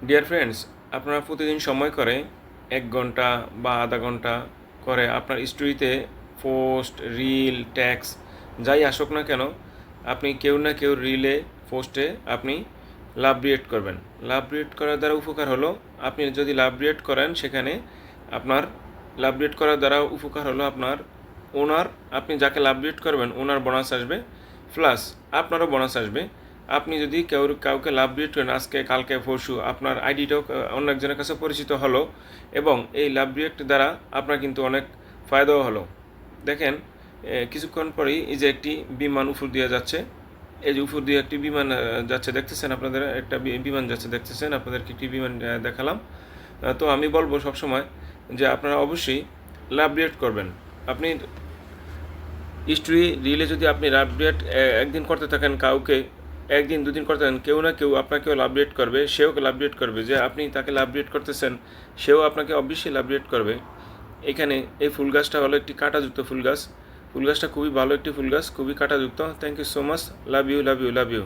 Dear friends, আপনারা প্রতিদিন সময় করে 1 ঘন্টা বা আধা ঘন্টা করে আপনার স্টোরিতে পোস্ট, রিল, ট্যাক্স যাই আসুক না কেন, আপনি কেউ না কেউ রিলে, পোস্টে আপনি লাভ রিয়েক্ট করবেন। লাভ রিয়েক্ট করার দ্বারা উপকার হলো, আপনি যদি লাভ রিয়েক্ট করেন সেখানে আপনার লাভ রিয়েক্ট করার দ্বারা উপকার হলো আপনার ওনার, আপনি যাকে লাভ রিয়েক্ট করবেন ওনার বোনাস আসবে, প্লাস আপনারও বোনাস আসবে। আপনি যদি কাউকে লাভ রিয়েক্ট করেন আজকে, কালকে, পরশু, আপনার আইডিটাও অন্য একজনের কাছে পরিচিত হলো এবং এই লাভ রিয়েক্ট দ্বারা আপনার কিন্তু অনেক ফায়দাও হলো। দেখেন, কিছুক্ষণ পরেই এই যে একটি বিমান উপর দিয়ে যাচ্ছে, এই যে উপর দিয়ে একটি বিমান যাচ্ছে দেখতেছেন, আপনাদের একটা বিমান যাচ্ছে দেখতেছেন, আপনাদেরকে একটি বিমান দেখালাম। তো আমি বলবো সবসময় যে আপনারা অবশ্যই লাভ রিয়েক্ট করবেন। আপনি স্টোরি রিলে যদি আপনি লাভ রিয়েক্ট একদিন করতে থাকেন, কাউকে একদিন দুদিন করতে থাকেন, কেউ না কেউ আপনাকেও লাভ রিয়েক্ট করবে, সেও লাভ রিয়েক্ট করবে, যে আপনি তাকে লাভ রিয়েক্ট করতেছেন সেও আপনাকে অবশ্যই লাভ রিয়েক্ট করবে। এখানে এই ফুল গাছটা হলো একটি কাঁটাযুক্ত ফুল গাছ। ফুল গাছটা খুবই ভালো একটি ফুল গাছ, খুবই কাঁটাযুক্ত। Thank you so much. Love you, love you, love you.